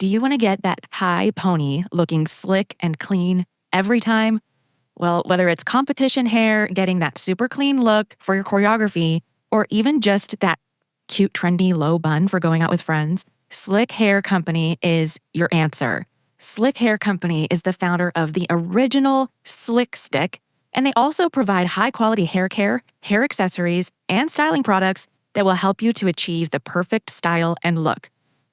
Do you want to get that high pony looking slick and clean every time? Well, whether it's competition hair, getting that super clean look for your choreography, or even just that cute, trendy low bun for going out with friends, Slick Hair Company is your answer. Slick Hair Company is the founder of the original Slick Stick, and they also provide high-quality hair care, hair accessories, and styling products that will help you to achieve the perfect style and look.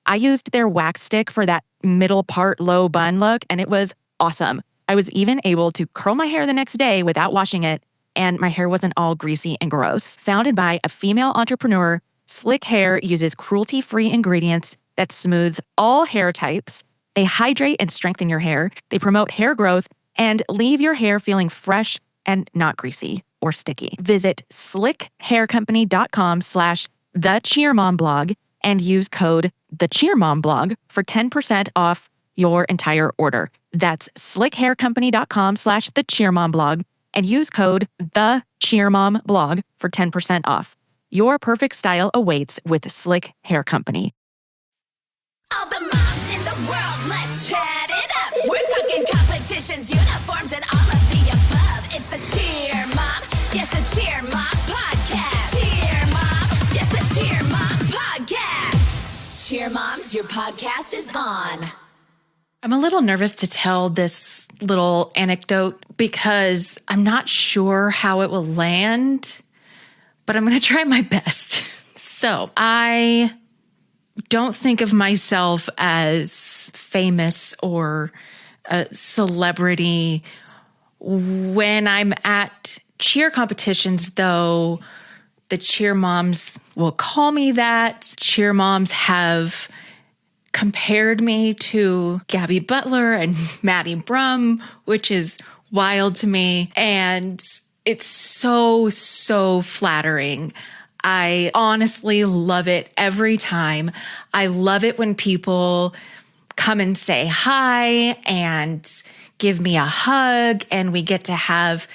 I used their wax stick for that middle part low bun look, and it was awesome. I was even able to curl my hair the next day without washing it, and my hair wasn't all greasy and gross. Founded by a female entrepreneur, Slick Hair uses cruelty-free ingredients that smooth all hair types. They hydrate and strengthen your hair. They promote hair growth and leave your hair feeling fresh and not greasy or sticky. Visit slickhaircompany.com/thecheermomblog and use code thecheermomblog for 10% off your entire order. That's slickhaircompany.com/thecheermomblog and use code thecheermomblog for 10% off. Your perfect style awaits with Slick Hair Company. All the moms in the world, let's chat it up. We're talking competitions, uniforms, and all of the above. It's the Cheer Mom, yes, the Cheer Mom podcast. Cheer Mom, yes, the Cheer Mom podcast. Cheer Moms, your podcast is on. I'm a little nervous to tell this little anecdote because I'm not sure how it will land, but I'm going to try my best. So I don't think of myself as famous or a celebrity. When I'm at cheer competitions, though, the cheer moms will call me that. Cheer moms have compared me to Gabby Butler and Maddie Brum, which is wild to me. And it's so, so flattering. I honestly love it every time. I love it when people come and say hi and give me a hug, and we get to have,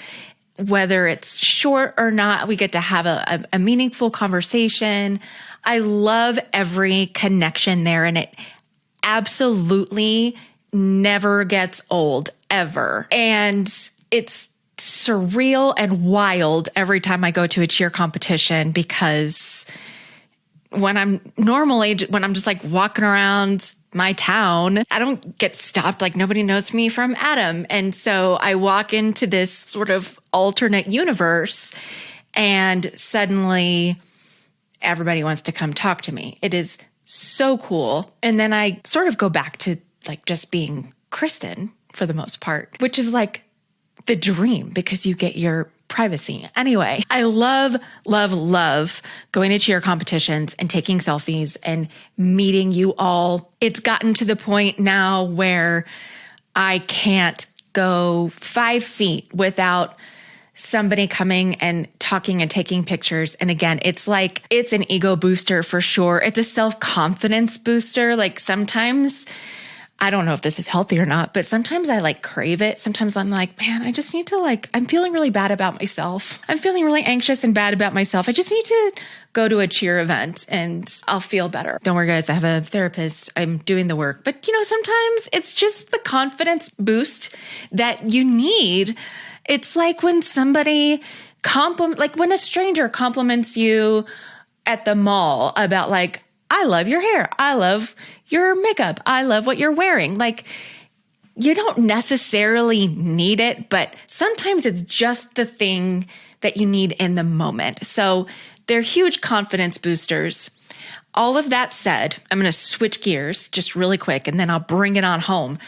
whether it's short or not, we get to have a meaningful conversation. I love every connection there, and it absolutely never gets old, ever. And it's surreal and wild every time I go to a cheer competition, because when I'm just like walking around my town, I don't get stopped. Like, nobody knows me from Adam. And so I walk into this sort of alternate universe, and suddenly everybody wants to come talk to me. It is so cool. And then I sort of go back to like just being Kristen for the most part, which is like the dream because you get your privacy. Anyway, I love, love, love going to cheer competitions and taking selfies and meeting you all. It's gotten to the point now where I can't go 5 feet without somebody coming and talking and taking pictures. And again, it's like, it's an ego booster for sure. It's a self-confidence booster. Like, sometimes, I don't know if this is healthy or not, but sometimes I like crave it. Sometimes I'm like, man, I just need to I'm feeling really bad about myself. I'm feeling really anxious and bad about myself. I just need to go to a cheer event and I'll feel better. Don't worry, guys. I have a therapist. I'm doing the work. But, sometimes it's just the confidence boost that you need. It's like when somebody when a stranger compliments you at the mall about like, I love your hair. I love your makeup. I love what you're wearing. Like, you don't necessarily need it, but sometimes it's just the thing that you need in the moment. So they're huge confidence boosters. All of that said, I'm going to switch gears just really quick, and then I'll bring it on home.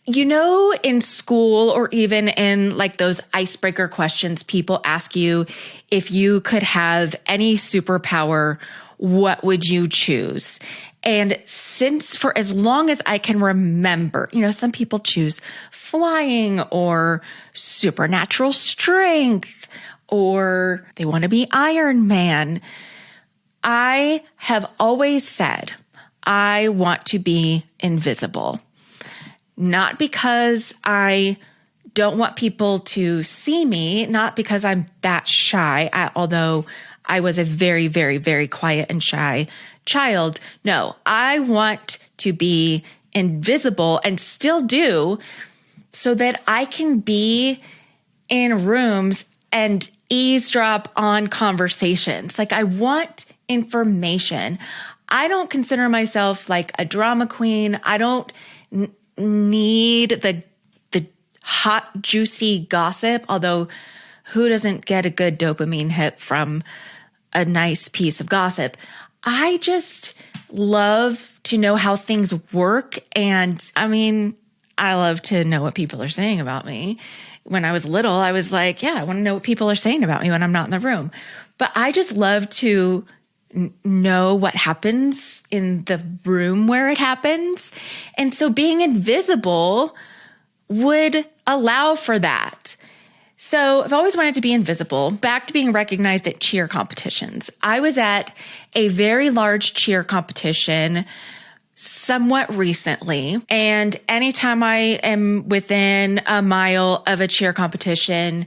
In school, or even in like those icebreaker questions, people ask you, if you could have any superpower, what would you choose? And since for as long as I can remember, some people choose flying or supernatural strength, or they want to be Iron Man. I have always said, I want to be invisible. Not because I don't want people to see me, not because I'm that shy, although I was a very, very, very quiet and shy child. No, I want to be invisible and still do so that I can be in rooms and eavesdrop on conversations. Like, I want information. I don't consider myself like a drama queen. I don't need the hot, juicy gossip, although who doesn't get a good dopamine hit from a nice piece of gossip? I just love to know how things work. And I mean, I love to know what people are saying about me. When I was little, I was like, yeah, I want to know what people are saying about me when I'm not in the room. But I just love to know what happens in the room where it happens. And so being invisible would allow for that. So I've always wanted to be invisible. Back to being recognized at cheer competitions. I was at a very large cheer competition somewhat recently. And anytime I am within a mile of a cheer competition,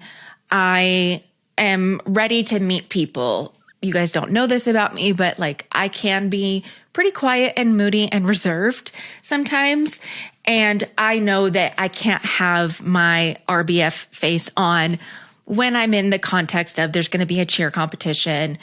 I am ready to meet people. You guys don't know this about me, but like, I can be pretty quiet and moody and reserved sometimes. And I know that I can't have my RBF face on when I'm in the context of there's going to be a cheer competition.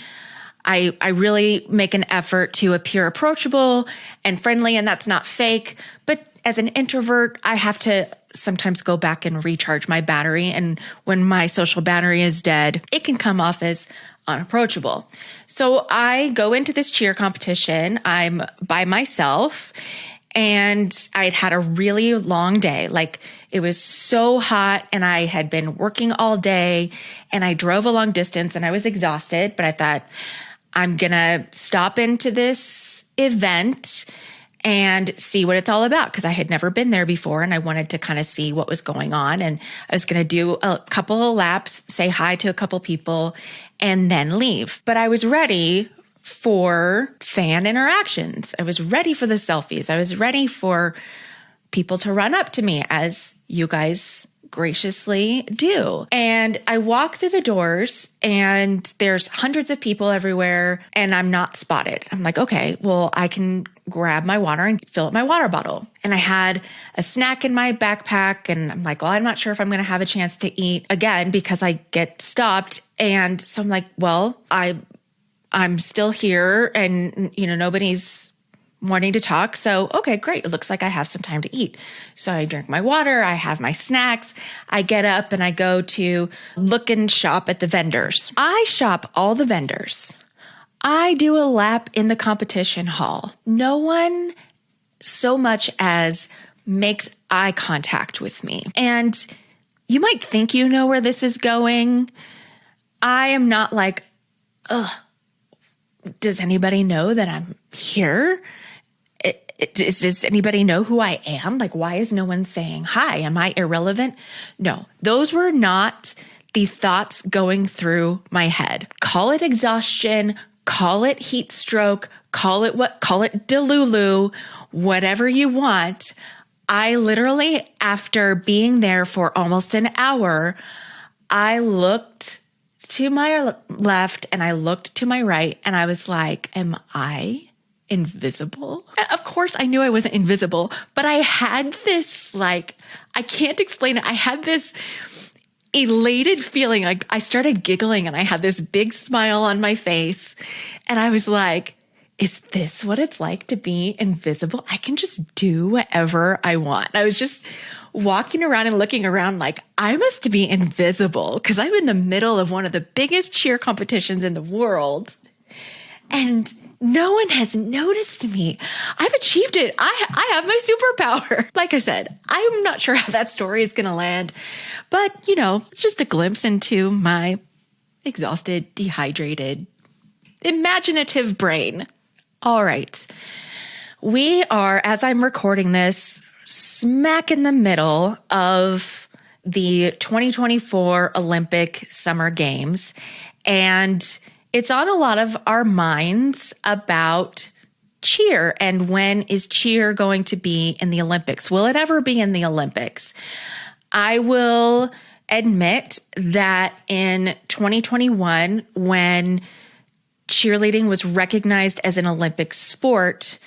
I really make an effort to appear approachable and friendly, and that's not fake. But as an introvert, I have to sometimes go back and recharge my battery. And when my social battery is dead, it can come off as unapproachable. So I go into this cheer competition. I'm by myself, and I'd had a really long day. Like, it was so hot, and I had been working all day, and I drove a long distance, and I was exhausted. But I thought, I'm going to stop into this event and see what it's all about, because I had never been there before and I wanted to kind of see what was going on. And I was going to do a couple of laps, say hi to a couple people, and then leave. But I was ready for fan interactions. I was ready for the selfies. I was ready for people to run up to me, as you guys graciously do. And I walk through the doors, and there's hundreds of people everywhere, and I'm not spotted. I'm like, okay, well, I can grab my water and fill up my water bottle. And I had a snack in my backpack, and I'm like, well, I'm not sure if I'm going to have a chance to eat again because I get stopped. And so I'm like, well, I'm still here, and nobody's wanting to talk. So, okay, great. It looks like I have some time to eat. So I drink my water. I have my snacks. I get up and I go to look and shop at the vendors. I shop all the vendors. I do a lap in the competition hall. No one so much as makes eye contact with me. And you might think you know where this is going. I am not like, ugh, does anybody know that I'm here? Does anybody know who I am? Like, why is no one saying hi? Am I irrelevant? No, those were not the thoughts going through my head. Call it exhaustion, call it heat stroke, call it delulu, whatever you want. I literally, after being there for almost an hour, I looked to my left and I looked to my right, and I was like, am I invisible? Of course I knew I wasn't invisible, but I had this, like, I can't explain it. I had this elated feeling. Like, I started giggling and I had this big smile on my face, and I was like, is this what it's like to be invisible? I can just do whatever I want. I was just walking around and looking around like, I must be invisible because I'm in the middle of one of the biggest cheer competitions in the world, and no one has noticed me. I've achieved it. I have my superpower. Like I said, I'm not sure how that story is going to land, but it's just a glimpse into my exhausted, dehydrated, imaginative brain. All right. We are, as I'm recording this, smack in the middle of the 2024 Olympic Summer Games. And it's on a lot of our minds about cheer and when is cheer going to be in the Olympics? Will it ever be in the Olympics? I will admit that in 2021, when cheerleading was recognized as an Olympic sport,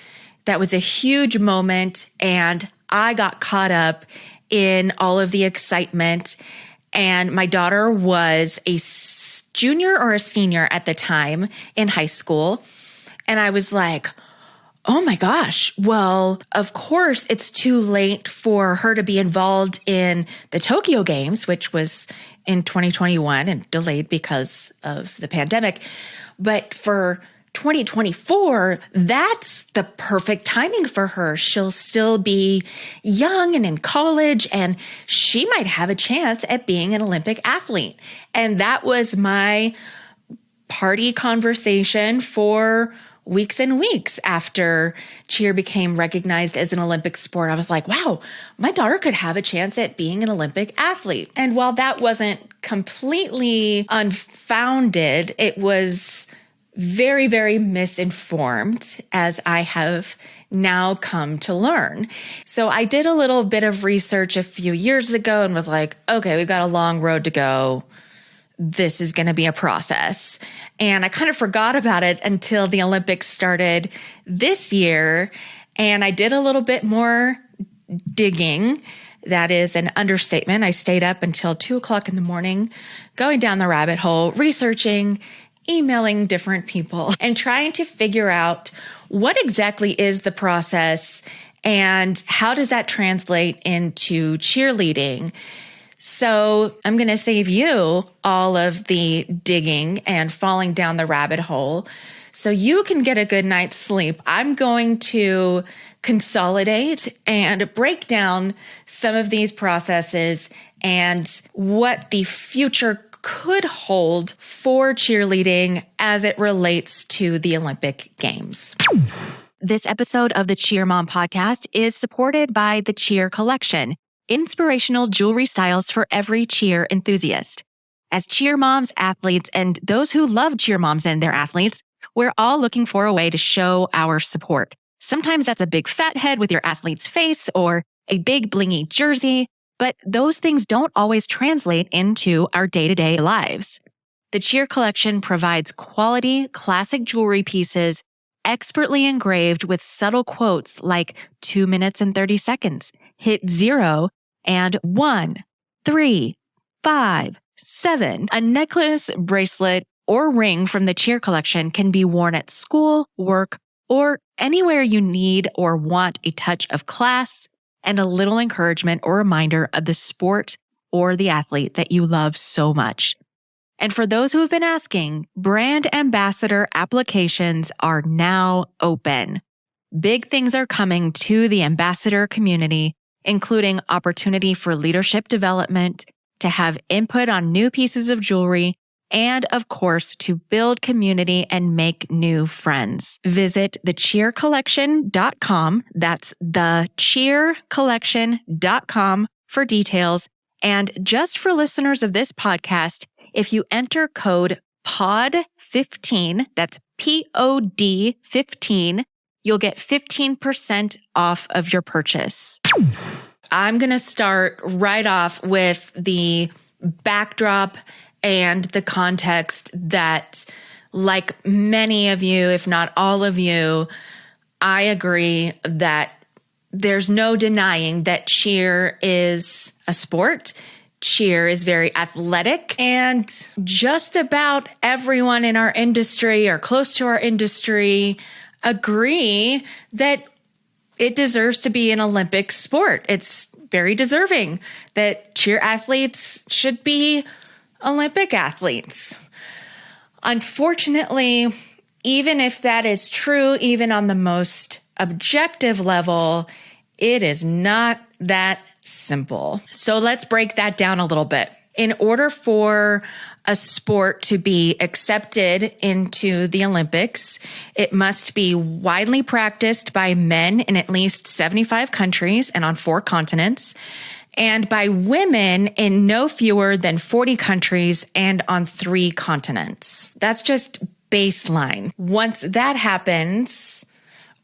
that was a huge moment, and I got caught up in all of the excitement. And my daughter was a junior or a senior at the time in high school. And I was like, oh my gosh, well, of course it's too late for her to be involved in the Tokyo Games, which was in 2021 and delayed because of the pandemic. But for 2024, that's the perfect timing for her. She'll still be young and in college, and she might have a chance at being an Olympic athlete. And that was my party conversation for weeks and weeks after cheer became recognized as an Olympic sport. I was like, wow, my daughter could have a chance at being an Olympic athlete. And while that wasn't completely unfounded, it was very, very misinformed, as I have now come to learn. So I did a little bit of research a few years ago and was like, okay, we've got a long road to go. This is going to be a process. And I kind of forgot about it until the Olympics started this year. And I did a little bit more digging. That is an understatement. I stayed up until 2:00 in the morning, going down the rabbit hole, researching, emailing different people, and trying to figure out what exactly is the process and how does that translate into cheerleading. So I'm going to save you all of the digging and falling down the rabbit hole so you can get a good night's sleep. I'm going to consolidate and break down some of these processes and what the future could hold for cheerleading as it relates to the Olympic Games. This episode of the Cheer Mom podcast is supported by the Cheer Collection, inspirational jewelry styles for every cheer enthusiast. As cheer moms, athletes, and those who love cheer moms and their athletes, we're all looking for a way to show our support. Sometimes that's a big fat head with your athlete's face or a big blingy jersey, but those things don't always translate into our day-to-day lives. The Cheer Collection provides quality, classic jewelry pieces, expertly engraved with subtle quotes like 2 minutes and 30 seconds, hit 0, and 1, 3, 5, 7. A necklace, bracelet, or ring from the Cheer Collection can be worn at school, work, or anywhere you need or want a touch of class and a little encouragement or reminder of the sport or the athlete that you love so much. And for those who have been asking, brand ambassador applications are now open. Big things are coming to the ambassador community, including opportunity for leadership development, to have input on new pieces of jewelry, and of course, to build community and make new friends. Visit thecheercollection.com. That's thecheercollection.com for details. And just for listeners of this podcast, if you enter code POD15, that's POD 15, you'll get 15% off of your purchase. I'm going to start right off with the backdrop and the context that, like many of you, if not all of you, I agree that there's no denying that cheer is a sport. Cheer is very athletic, and just about everyone in our industry or close to our industry agree that it deserves to be an Olympic sport. It's very deserving that cheer athletes should be Olympic athletes. Unfortunately, even if that is true, even on the most objective level, it is not that simple. So let's break that down a little bit. In order for a sport to be accepted into the Olympics, it must be widely practiced by men in at least 75 countries and on 4 continents, and by women in no fewer than 40 countries and on 3 continents. That's just baseline. Once that happens,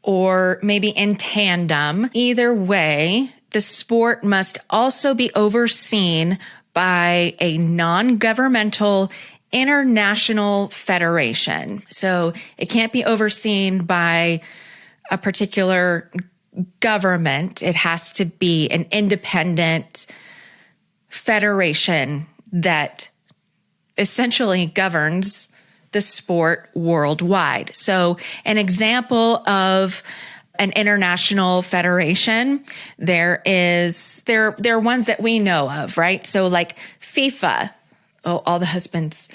or maybe in tandem, either way, the sport must also be overseen by a non-governmental international federation. So it can't be overseen by a particular government. It has to be an independent federation that essentially governs the sport worldwide. So an example of an international federation, there are ones that we know of, right? So like FIFA, all the husbands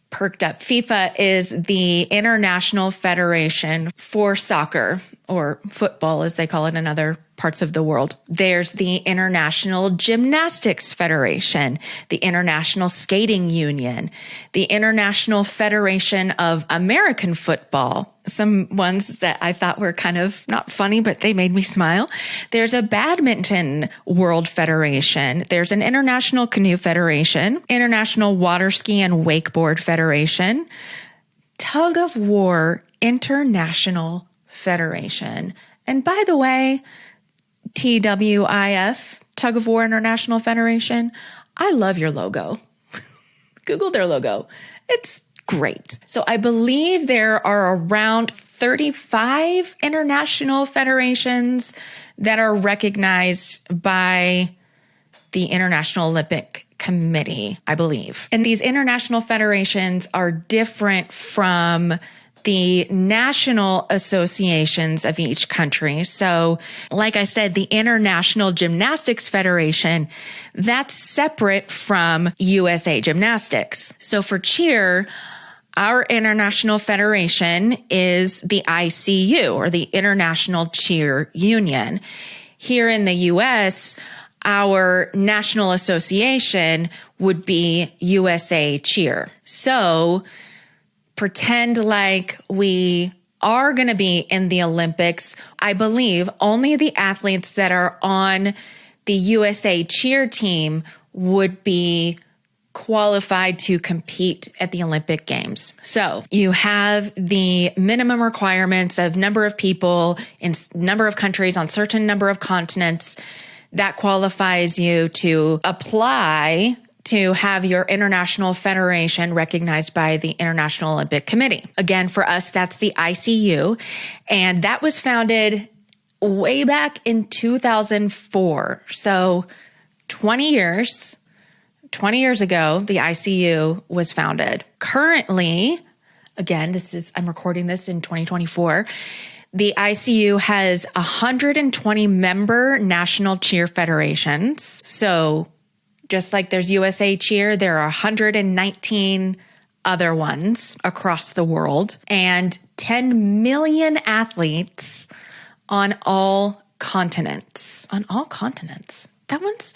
perked up. FIFA is the International Federation for Soccer, or football as they call it in other parts of the world. There's the International Gymnastics Federation, the International Skating Union, the International Federation of American Football. Some ones that I thought were kind of not funny, but they made me smile. There's a Badminton World Federation. There's an International Canoe Federation, International Water Ski and Wakeboard Federation, Tug of War International Federation. And by the way, TWIF, Tug of War International Federation, I love your logo. Google their logo. It's great. So I believe there are around 35 international federations that are recognized by the International Olympic Committee, I believe. And these international federations are different from the national associations of each country. So, like I said, the International Gymnastics Federation, that's separate from USA Gymnastics. So for cheer, our international federation is the ICU, or the International Cheer Union. Here in the US, our national association would be USA Cheer. So pretend like we are going to be in the Olympics. I believe only the athletes that are on the USA Cheer team would be qualified to compete at the Olympic Games. So you have the minimum requirements of number of people in number of countries on certain number of continents that qualifies you to apply to have your international federation recognized by the International Olympic Committee. Again, for us, that's the ICU. And that was founded way back in 2004. So 20 years ago, the ICU was founded. Currently, again, I'm recording this in 2024. The ICU has 120 member national cheer federations. So just like there's USA Cheer, there are 119 other ones across the world and 10 million athletes on all continents. On all continents. That one's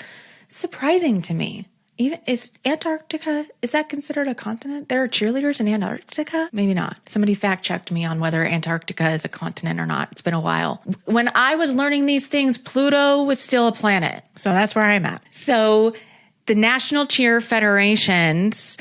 surprising to me. Even is Antarctica, is that considered a continent? There are cheerleaders in Antarctica? Maybe not. Somebody fact checked me on whether Antarctica is a continent or not. It's been a while. When I was learning these things, Pluto was still a planet. So that's where I'm at. So the National Cheer Federations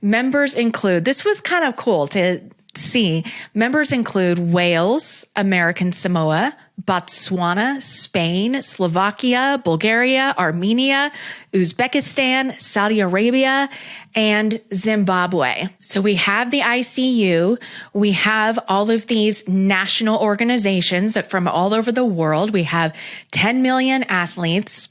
members include, this was kind of cool to see, members include Wales, American Samoa, Botswana, Spain, Slovakia, Bulgaria, Armenia, Uzbekistan, Saudi Arabia, and Zimbabwe. So we have the ICU. We have all of these national organizations from all over the world. We have 10 million athletes.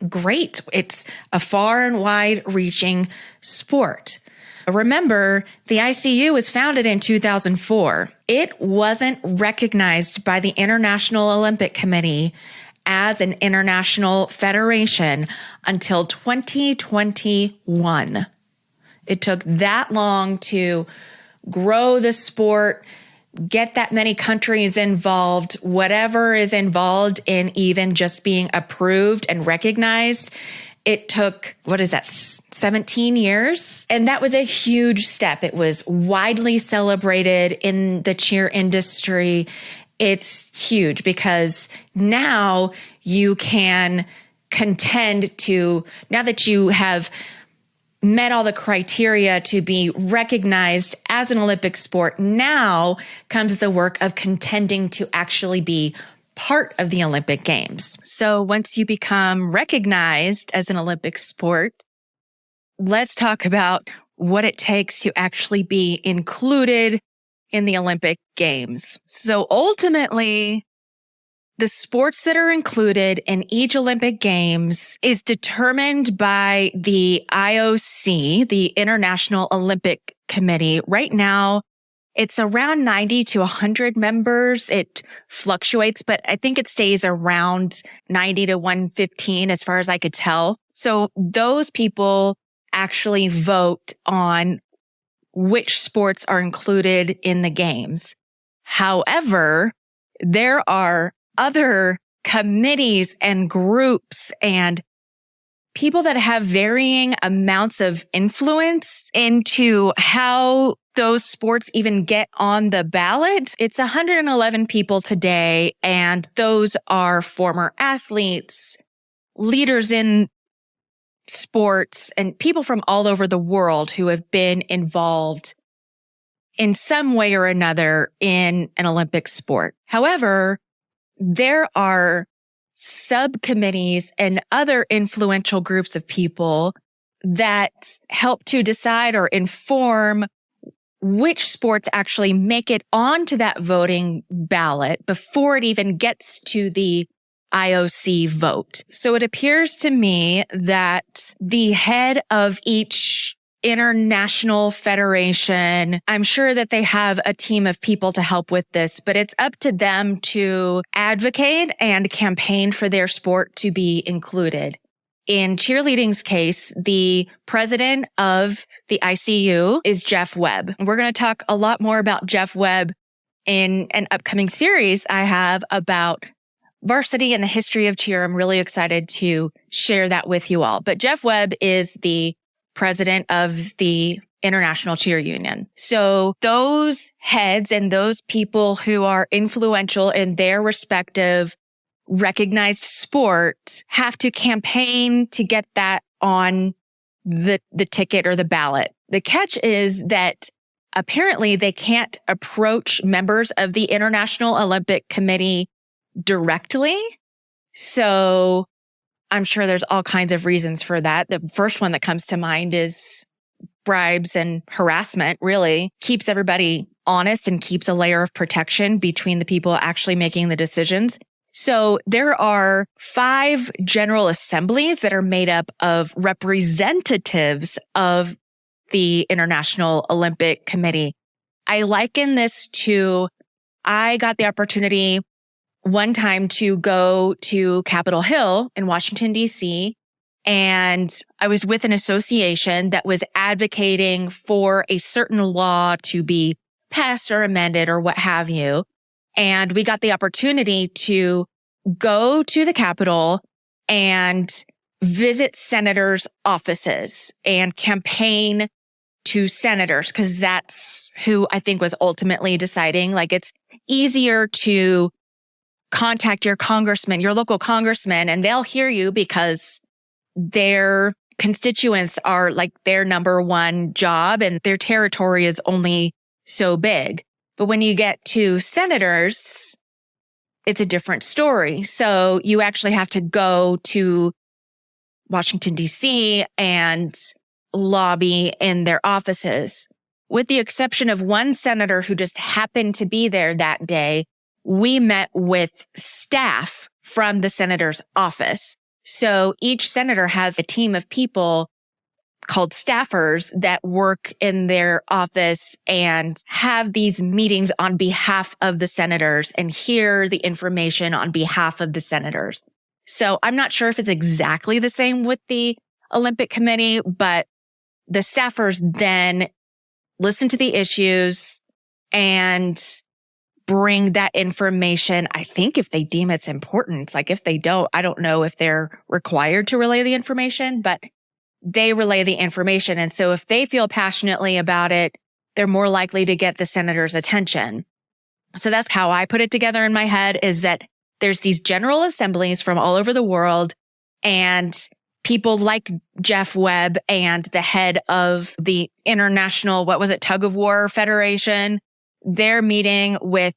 Great. It's a far and wide reaching sport. Remember, the ICU was founded in 2004. It wasn't recognized by the International Olympic Committee as an international federation until 2021. It took that long to grow the sport, get that many countries involved, whatever is involved in even just being approved and recognized. It took, 17 years? And that was a huge step. It was widely celebrated in the cheer industry. It's huge because now you can contend to, now that you have met all the criteria to be recognized as an Olympic sport, now comes the work of contending to actually be part of the Olympic Games. So once you become recognized as an Olympic sport, let's talk about what it takes to actually be included in the Olympic Games. So ultimately, the sports that are included in each Olympic Games is determined by the IOC, the International Olympic Committee. Right now, it's around 90 to 100 members. It fluctuates, but I think it stays around 90 to 115 as far as I could tell. So those people actually vote on which sports are included in the games. However, there are other committees and groups and people that have varying amounts of influence into how those sports even get on the ballot. It's 111 people today, and those are former athletes, leaders in sports, and people from all over the world who have been involved in some way or another in an Olympic sport. However, there are subcommittees and other influential groups of people that help to decide or inform which sports actually make it onto that voting ballot before it even gets to the IOC vote. So it appears to me that the head of each international federation, I'm sure that they have a team of people to help with this, but it's up to them to advocate and campaign for their sport to be included. In cheerleading's case, the president of the ICU is Jeff Webb. We're going to talk a lot more about Jeff Webb in an upcoming series I have about varsity and the history of cheer. I'm really excited to share that with you all. But Jeff Webb is the president of the International Cheer Union. So those heads and those people who are influential in their respective recognized sport have to campaign to get that on the ticket or the ballot. The catch is that apparently they can't approach members of the International Olympic Committee directly. So I'm sure there's all kinds of reasons for that. The first one that comes to mind is bribes and harassment. Really keeps everybody honest and keeps a layer of protection between the people actually making the decisions. So there are 5 general assemblies that are made up of representatives of the International Olympic Committee. I liken this to, I got the opportunity one time to go to Capitol Hill in Washington, D.C., and I was with an association that was advocating for a certain law to be passed or amended or what have you. And we got the opportunity to go to the Capitol and visit senators' offices and campaign to senators, because that's who I think was ultimately deciding. Like, it's easier to contact your congressman, your local congressman, and they'll hear you because their constituents are like their number one job and their territory is only so big. But when you get to senators, it's a different story. So you actually have to go to Washington, D.C. and lobby in their offices. With the exception of one senator who just happened to be there that day, we met with staff from the senator's office. So each senator has a team of people called staffers that work in their office and have these meetings on behalf of the senators and hear the information on behalf of the senators. So I'm not sure if it's exactly the same with the Olympic Committee, but the staffers then listen to the issues and bring that information. I think if they deem it's important, like if they don't, I don't know if they're required to relay the information, but they relay the information. And so if they feel passionately about it, they're more likely to get the senator's attention. So that's how I put it together in my head, is that there's these general assemblies from all over the world, and people like Jeff Webb and the head of the International, Tug of War Federation, they're meeting with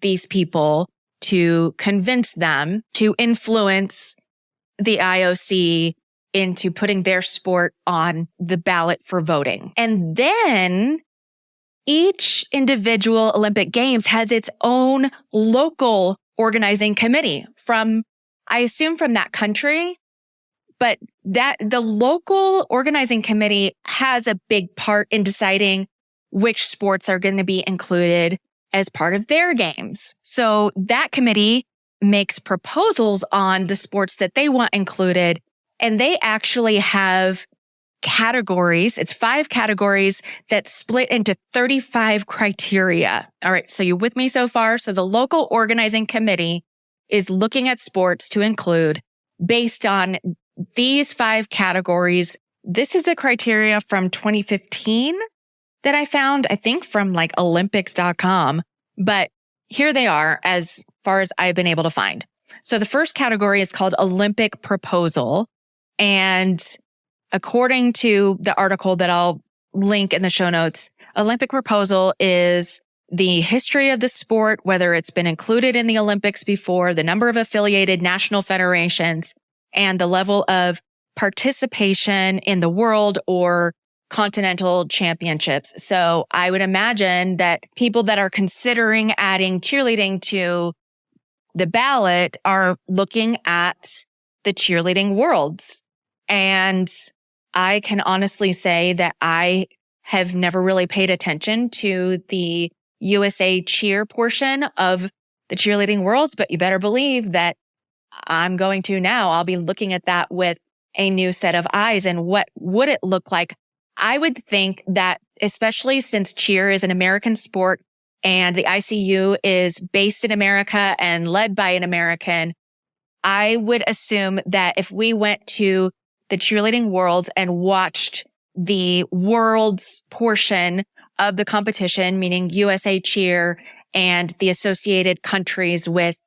these people to convince them to influence the IOC into putting their sport on the ballot for voting. And then each individual Olympic Games has its own local organizing committee I assume from that country, but that the local organizing committee has a big part in deciding which sports are going to be included as part of their games. So that committee makes proposals on the sports that they want included, and they actually have categories. It's 5 categories that split into 35 criteria. All right. So you with me so far? So the local organizing committee is looking at sports to include based on these 5 categories. This is the criteria from 2015 that I found, I think from like Olympics.com, but here they are as far as I've been able to find. So the first category is called Olympic Proposal. And according to the article that I'll link in the show notes, Olympic Proposal is the history of the sport, whether it's been included in the Olympics before, the number of affiliated national federations, and the level of participation in the world or continental championships. So I would imagine that people that are considering adding cheerleading to the ballot are looking at the cheerleading worlds. And I can honestly say that I have never really paid attention to the USA cheer portion of the cheerleading worlds, but you better believe that I'm going to now. I'll be looking at that with a new set of eyes. And what would it look like? I would think that, especially since cheer is an American sport and the ICU is based in America and led by an American, I would assume that if we went to the cheerleading worlds and watched the world's portion of the competition, meaning USA Cheer and the associated countries with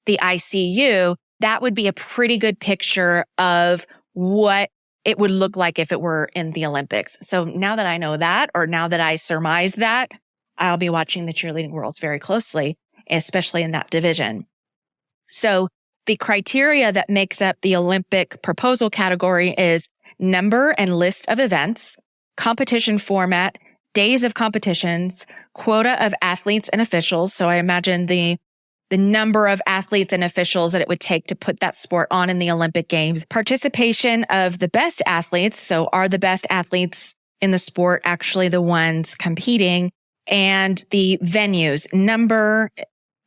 the ICU, that would be a pretty good picture of what it would look like if it were in the Olympics. So now that I know that, or now that I surmise that, I'll be watching the cheerleading worlds very closely, especially in that division. So the criteria that makes up the Olympic proposal category is number and list of events, competition format, days of competitions, quota of athletes and officials. So I imagine the number of athletes and officials that it would take to put that sport on in the Olympic Games, participation of the best athletes. So are the best athletes in the sport actually the ones competing? And the venues, number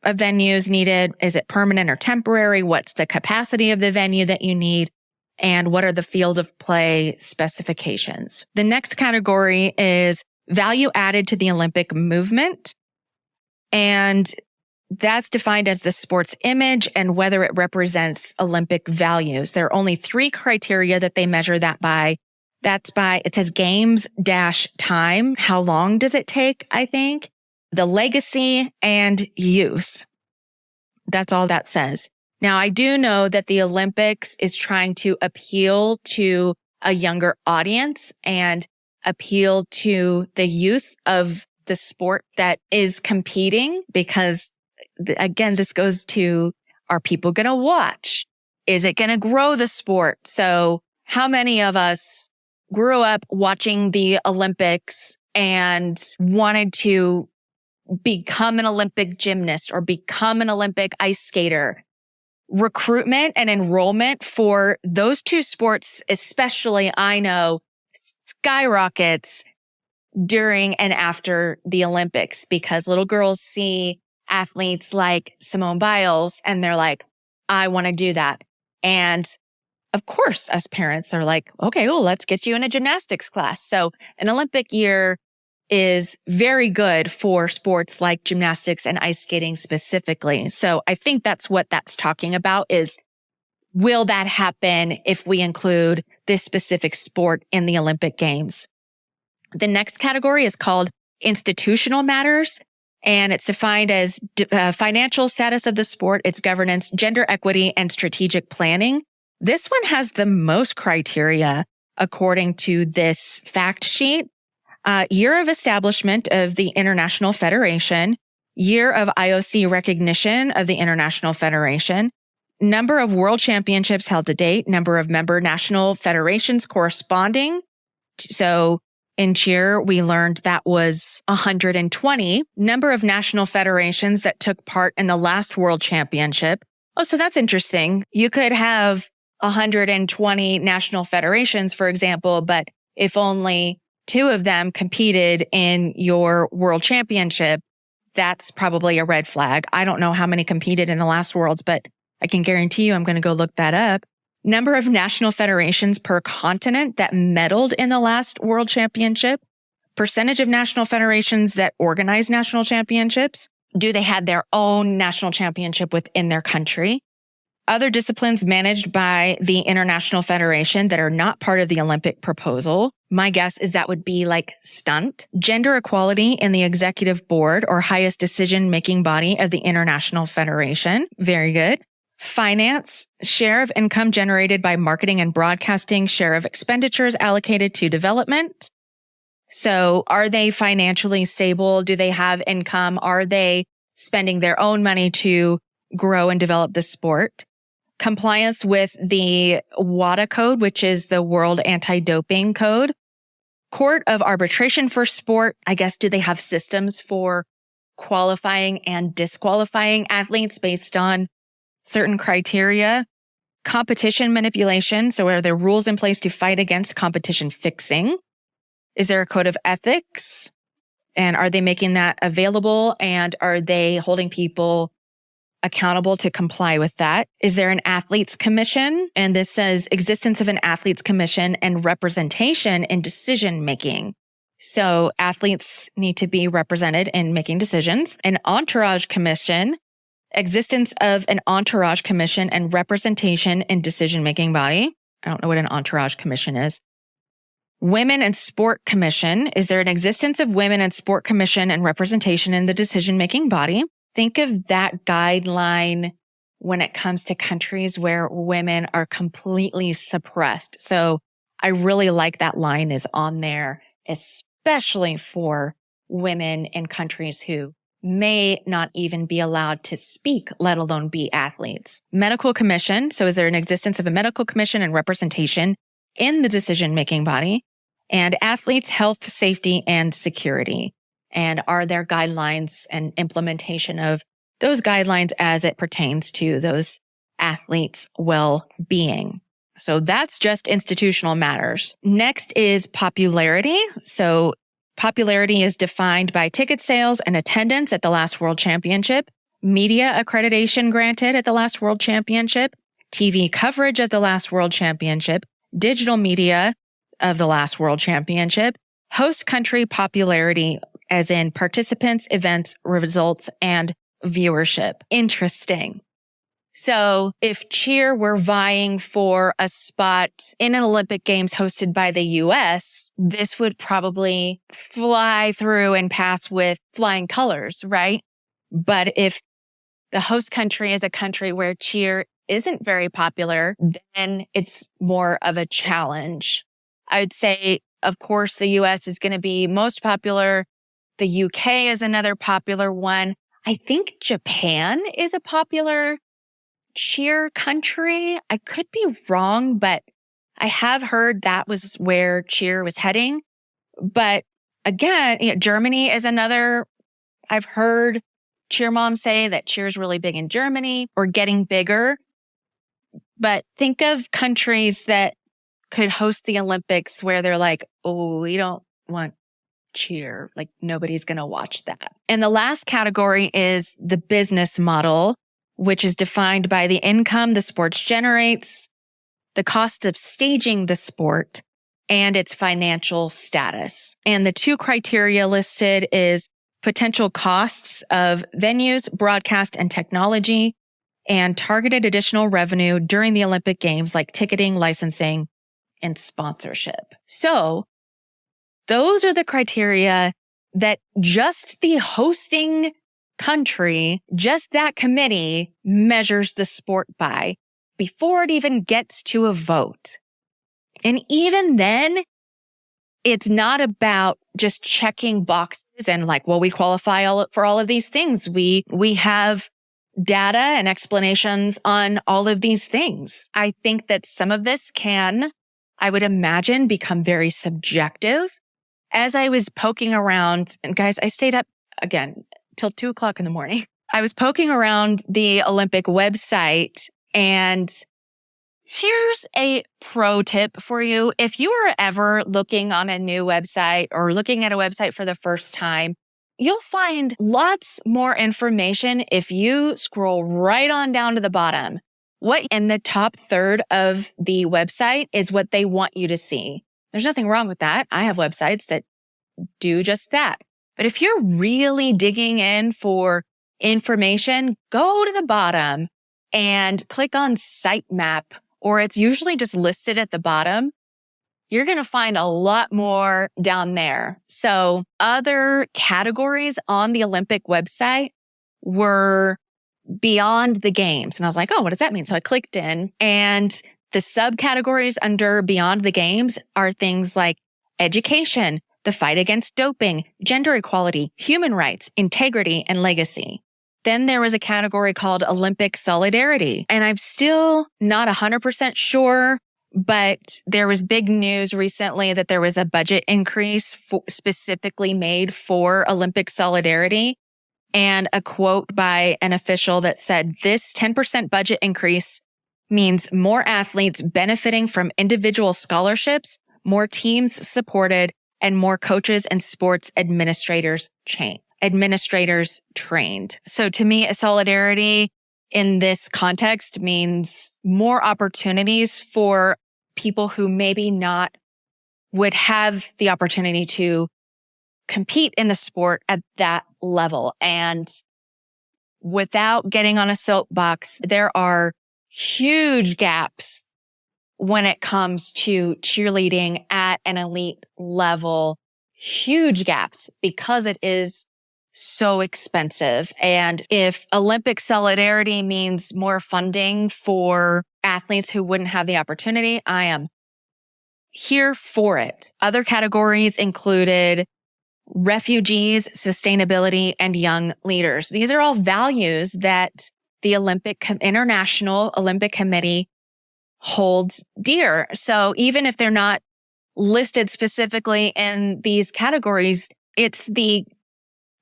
of venues needed. Is it permanent or temporary? What's the capacity of the venue that you need? And what are the field of play specifications? The next category is value added to the Olympic movement. And that's defined as the sport's image and whether it represents Olympic values. There are only 3 criteria that they measure that by. That's by, it says games-time. How long does it take, I think? The legacy and youth. That's all that says. Now, I do know that the Olympics is trying to appeal to a younger audience and appeal to the youth of the sport that is competing because again, this goes to, are people going to watch? Is it going to grow the sport? So how many of us grew up watching the Olympics and wanted to become an Olympic gymnast or become an Olympic ice skater? Recruitment and enrollment for those 2 sports, especially, I know, skyrockets during and after the Olympics because little girls see athletes like Simone Biles and they're like, I want to do that. And of course, us parents are like, okay, well, let's get you in a gymnastics class. So an Olympic year is very good for sports like gymnastics and ice skating specifically. So I think that's what that's talking about is, will that happen if we include this specific sport in the Olympic Games? The next category is called institutional matters. And it's defined as financial status of the sport, its governance, gender equity, and strategic planning. This one has the most criteria according to this fact sheet. Year of establishment of the International Federation, year of IOC recognition of the International Federation, number of world championships held to date, number of member national federations corresponding. So In cheer, we learned that was 120 number of national federations that took part in the last World Championship. Oh, so that's interesting. You could have 120 national federations, for example, but if only 2 of them competed in your World Championship, that's probably a red flag. I don't know how many competed in the last Worlds, but I can guarantee you I'm going to go look that up. Number of national federations per continent that medaled in the last World Championship. Percentage of national federations that organize national championships. Do they have their own national championship within their country? Other disciplines managed by the International Federation that are not part of the Olympic proposal. My guess is that would be like stunt. Gender equality in the executive board or highest decision-making body of the International Federation. Very good. Finance, share of income generated by marketing and broadcasting, share of expenditures allocated to development. So are they financially stable? Do they have income? Are they spending their own money to grow and develop the sport? Compliance with the WADA code, which is the World Anti-Doping Code. Court of arbitration for sport. I guess, do they have systems for qualifying and disqualifying athletes based on certain criteria? Competition manipulation. So are there rules in place to fight against competition fixing? Is there a code of ethics? And are they making that available? And are they holding people accountable to comply with that? Is there an athletes commission? And this says existence of an athletes commission and representation in decision making. So athletes need to be represented in making decisions. An entourage commission, existence of an entourage commission and representation in decision making body. I don't know what an entourage commission is. Women and Sport Commission. Is there an existence of Women and Sport Commission and representation in the decision making body? Think of that guideline when it comes to countries where women are completely suppressed. So I really like that line is on there, especially for women in countries who may not even be allowed to speak, let alone be athletes. Medical commission. So is there an existence of a medical commission and representation in the decision-making body? And athletes' health, safety, and security. And are there guidelines and implementation of those guidelines as it pertains to those athletes' well-being? So that's just institutional matters. Next is popularity. So popularity is defined by ticket sales and attendance at the last World Championship, media accreditation granted at the last World Championship, TV coverage of the last World Championship, digital media of the last World Championship, host country popularity, as in participants, events, results, and viewership. Interesting. So if cheer were vying for a spot in an Olympic Games hosted by the US, this would probably fly through and pass with flying colors, right? But if the host country is a country where cheer isn't very popular, then it's more of a challenge. I would say, of course, the US is going to be most popular. The UK is another popular one. I think Japan is a popular cheer country. I could be wrong, but I have heard that was where cheer was heading. But again, Germany is another. I've heard cheer moms say that cheer is really big in Germany or getting bigger. But think of countries that could host the Olympics where they're like, oh, we don't want cheer. Like nobody's going to watch that. And the last category is the business model, which is defined by the income the sports generates, the cost of staging the sport, and its financial status. And the 2 criteria listed is potential costs of venues, broadcast, and technology, and targeted additional revenue during the Olympic Games like ticketing, licensing, and sponsorship. So those are the criteria that just the hosting country, just that committee measures the sport by before it even gets to a vote. And even then, it's not about just checking boxes and like, well, we qualify for all of these things. We have data and explanations on all of these things. I think that some of this can, I would imagine, become very subjective as I was poking around, and guys, I stayed up again till 2:00 in the morning. I was poking around the Olympic website, and here's a pro tip for you. If you are ever looking on a new website or looking at a website for the first time, you'll find lots more information if you scroll right on down to the bottom. What in the top third of the website is what they want you to see. There's nothing wrong with that. I have websites that do just that. But if you're really digging in for information, go to the bottom and click on sitemap, or it's usually just listed at the bottom. You're going to find a lot more down there. So other categories on the Olympic website were beyond the games. And I was like, oh, what does that mean? So I clicked in, and the subcategories under beyond the games are things like education, the fight against doping, gender equality, human rights, integrity, and legacy. Then there was a category called Olympic Solidarity. And I'm still not 100% sure, but there was big news recently that there was a budget increase specifically made for Olympic Solidarity. And a quote by an official that said, this 10% budget increase means more athletes benefiting from individual scholarships, more teams supported, and more coaches and sports administrators trained. So to me, a solidarity in this context means more opportunities for people who maybe not would have the opportunity to compete in the sport at that level. And without getting on a soapbox, there are huge gaps when it comes to cheerleading at an elite level, huge gaps because it is so expensive. And if Olympic Solidarity means more funding for athletes who wouldn't have the opportunity, I am here for it. Other categories included refugees, sustainability, and young leaders. These are all values that the International Olympic Committee holds dear. So even if they're not listed specifically in these categories, it's the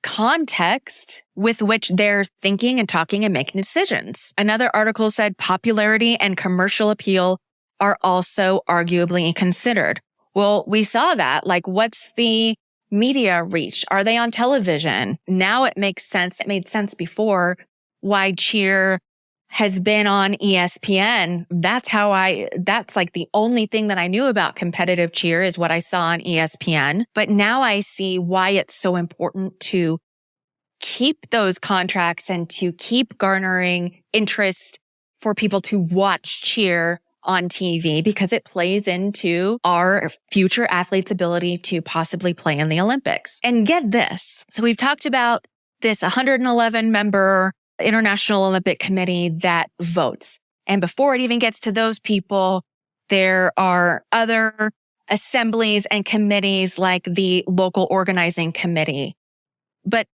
context with which they're thinking and talking and making decisions. Another article said popularity and commercial appeal are also arguably considered. Well, we saw that. Like, what's the media reach? Are they on television? Now it makes sense. It made sense before why cheer has been on ESPN. That's like the only thing that I knew about competitive cheer is what I saw on ESPN. But now I see why it's so important to keep those contracts and to keep garnering interest for people to watch cheer on TV, because it plays into our future athletes' ability to possibly play in the Olympics. And get this. So we've talked about this 111 member International Olympic Committee that votes. And before it even gets to those people, there are other assemblies and committees like the local organizing committee. But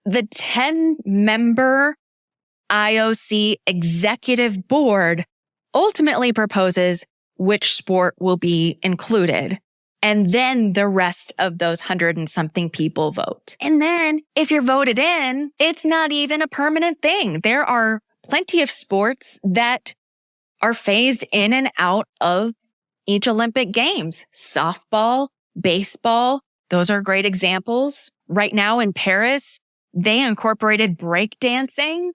the 10-member IOC executive board ultimately proposes which sport will be included. And then the rest of those 100 and something people vote. And then if you're voted in, it's not even a permanent thing. There are plenty of sports that are phased in and out of each Olympic Games. Softball, baseball, those are great examples. Right now in Paris, they incorporated breakdancing.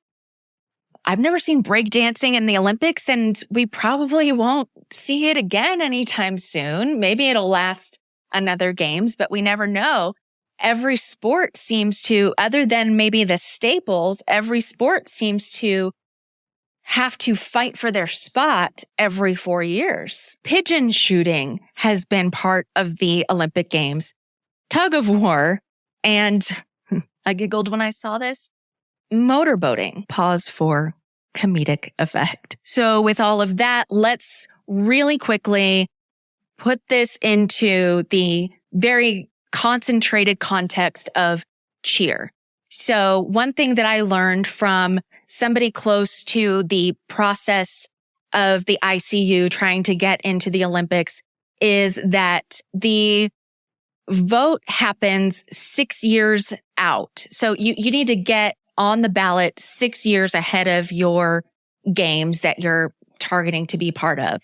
I've never seen breakdancing in the Olympics, and we probably won't see it again anytime soon. Maybe it'll last another games, but we never know. Every sport seems to, other than maybe the staples, every sport seems to have to fight for their spot every 4 years. Pigeon shooting has been part of the Olympic Games. Tug of war, and I giggled when I saw this. Motorboating. Pause for comedic effect. So with all of that, let's really quickly put this into the very concentrated context of cheer. So one thing that I learned from somebody close to the process of the ICU trying to get into the Olympics is that the vote happens 6 years out. So you need to get on the ballot 6 years ahead of your games that you're targeting to be part of.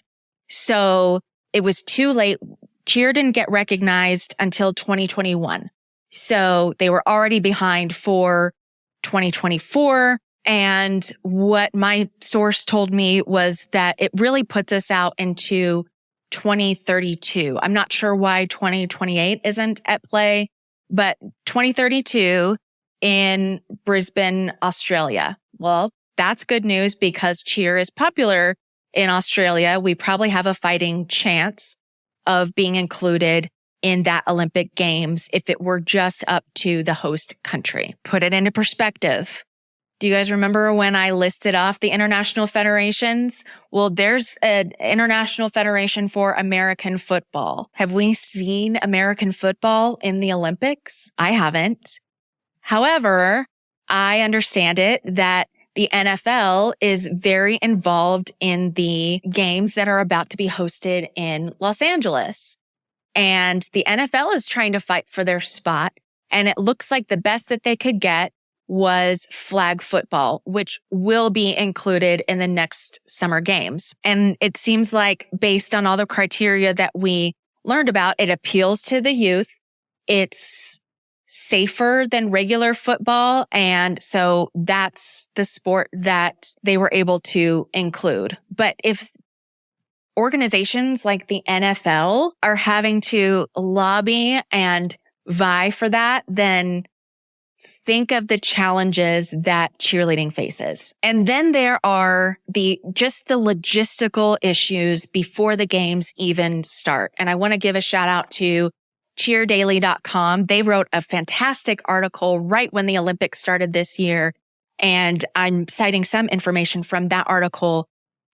So it was too late. Cheer didn't get recognized until 2021. So they were already behind for 2024. And what my source told me was that it really puts us out into 2032. I'm not sure why 2028 isn't at play, but 2032 in Brisbane, Australia. Well, that's good news because cheer is popular in Australia. We probably have a fighting chance of being included in that Olympic Games if it were just up to the host country. Put it into perspective. Do you guys remember when I listed off the international federations? Well, there's an international federation for American football. Have we seen American football in the Olympics? I haven't. However, I understand it that the NFL is very involved in the games that are about to be hosted in Los Angeles. And the NFL is trying to fight for their spot. And it looks like the best that they could get was flag football, which will be included in the next summer games. And it seems like based on all the criteria that we learned about, it appeals to the youth. It's safer than regular football. And so that's the sport that they were able to include. But if organizations like the NFL are having to lobby and vie for that, then think of the challenges that cheerleading faces. And then there are the logistical issues before the games even start. And I want to give a shout out to cheerdaily.com. They wrote a fantastic article right when the Olympics started this year. And I'm citing some information from that article.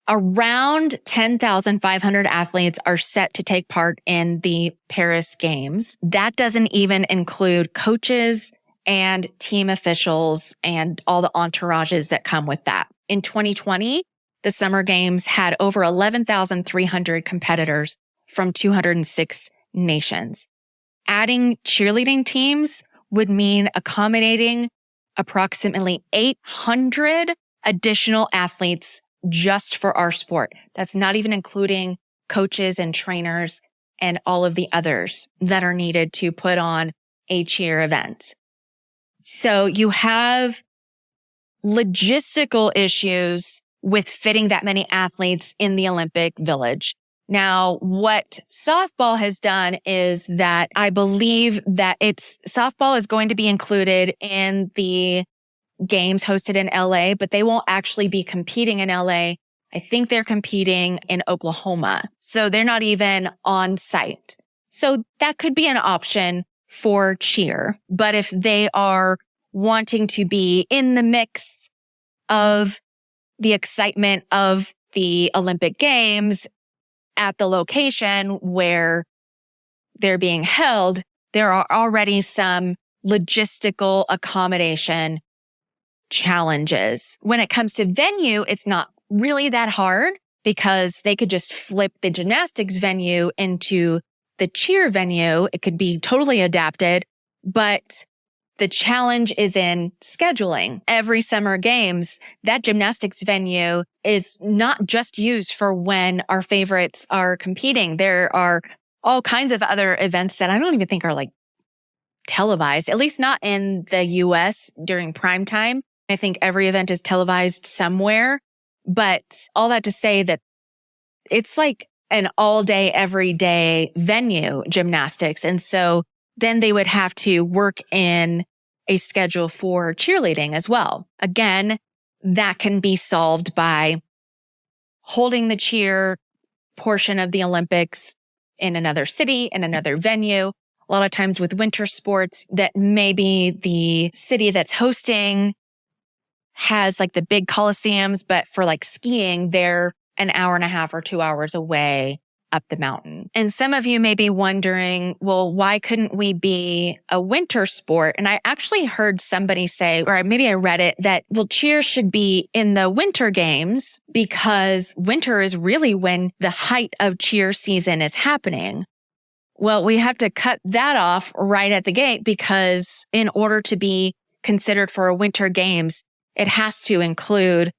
Around 10,500 athletes are set to take part in the Paris Games. That doesn't even include coaches and team officials and all the entourages that come with that. In 2020, the Summer Games had over 11,300 competitors from 206 nations. Adding cheerleading teams would mean accommodating approximately 800 additional athletes just for our sport. That's not even including coaches and trainers and all of the others that are needed to put on a cheer event. So you have logistical issues with fitting that many athletes in the Olympic Village. Now, what softball has done is that I believe that softball is going to be included in the games hosted in LA, but they won't actually be competing in LA. I think they're competing in Oklahoma. So they're not even on site. So that could be an option for cheer. But if they are wanting to be in the mix of the excitement of the Olympic Games at the location where they're being held, there are already some logistical accommodation challenges. When it comes to venue, it's not really that hard because they could just flip the gymnastics venue into the cheer venue. It could be totally adapted, but the challenge is in scheduling. Every Summer Games, that gymnastics venue is not just used for when our favorites are competing. There are all kinds of other events that I don't even think are like televised, at least not in the US during prime time. I think every event is televised somewhere, but all that to say that it's like an all day, every day venue, gymnastics. And so then they would have to work in a schedule for cheerleading as well. Again, that can be solved by holding the cheer portion of the Olympics in another city, in another venue. A lot of times with winter sports, that maybe the city that's hosting has like the big coliseums, but for like skiing, they're an hour and a half or 2 hours away up the mountain. And some of you may be wondering, well, why couldn't we be a winter sport? And I actually heard somebody say, or maybe I read it, that, well, cheer should be in the winter games because winter is really when the height of cheer season is happening. Well, we have to cut that off right at the gate because in order to be considered for Winter Games, it has to include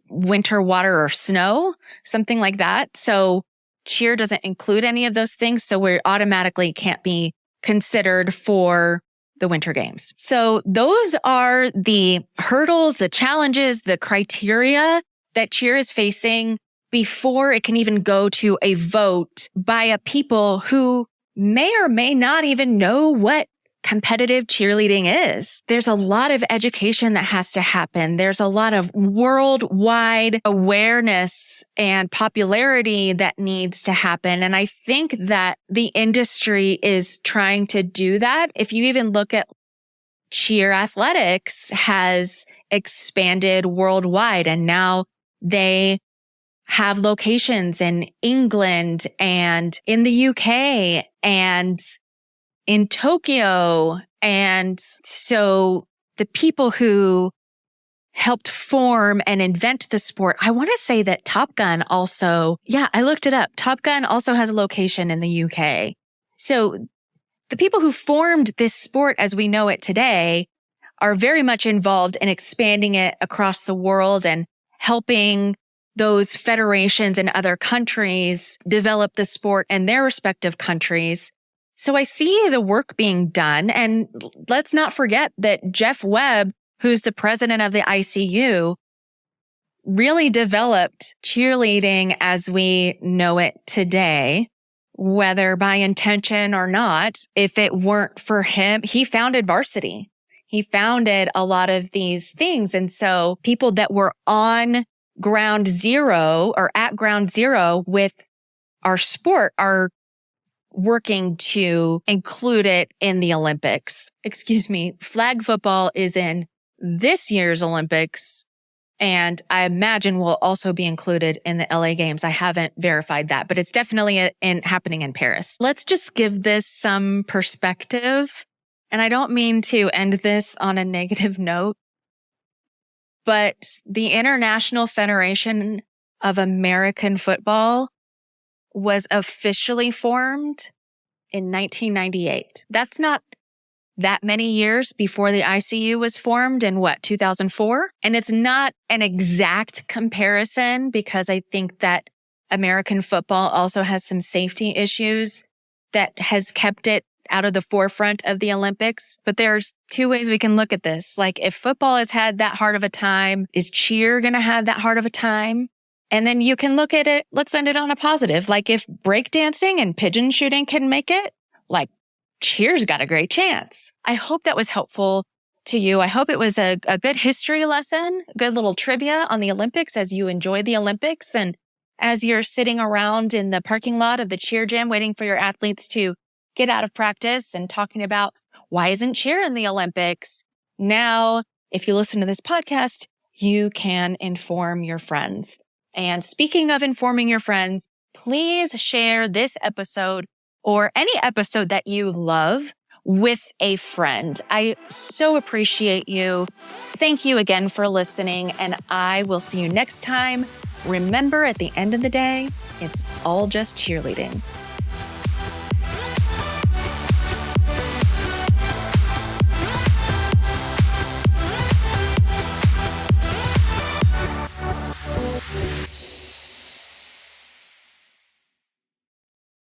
winter water or snow, something like that. So cheer doesn't include any of those things. So we automatically can't be considered for the Winter Games. So those are the hurdles, the challenges, the criteria that cheer is facing before it can even go to a vote by a people who may or may not even know what competitive cheerleading is. There's a lot of education that has to happen. There's a lot of worldwide awareness and popularity that needs to happen. And I think that the industry is trying to do that. If you even look at cheer athletics has expanded worldwide, and now they have locations in England and in the UK and in Tokyo. And so the people who helped form and invent the sport, I want to say that Top Gun also, I looked it up. Top Gun also has a location in the UK. So the people who formed this sport as we know it today are very much involved in expanding it across the world and helping those federations in other countries develop the sport in their respective countries. So I see the work being done. And let's not forget that Jeff Webb, who's the president of the ICU, really developed cheerleading as we know it today, whether by intention or not. If it weren't for him, he founded varsity. He founded a lot of these things. And so people that were on ground zero or at ground zero with our sport are working to include it in the Olympics. Excuse me, flag football is in this year's Olympics, and I imagine will also be included in the LA Games. I haven't verified that, but it's definitely happening in Paris. Let's just give this some perspective. And I don't mean to end this on a negative note, but the International Federation of American Football was officially formed in 1998. That's not that many years before the ICU was formed in 2004? And it's not an exact comparison because I think that American football also has some safety issues that has kept it out of the forefront of the Olympics. But there's two ways we can look at this. Like if football has had that hard of a time, is cheer going to have that hard of a time? And then you can look at it, let's end it on a positive. Like if breakdancing and pigeon shooting can make it, like cheer's got a great chance. I hope that was helpful to you. I hope it was a good history lesson, a good little trivia on the Olympics as you enjoy the Olympics. And as you're sitting around in the parking lot of the cheer gym waiting for your athletes to get out of practice and talking about why isn't cheer in the Olympics? Now, if you listen to this podcast, you can inform your friends. And speaking of informing your friends, please share this episode or any episode that you love with a friend. I so appreciate you. Thank you again for listening, and I will see you next time. Remember, at the end of the day, it's all just cheerleading.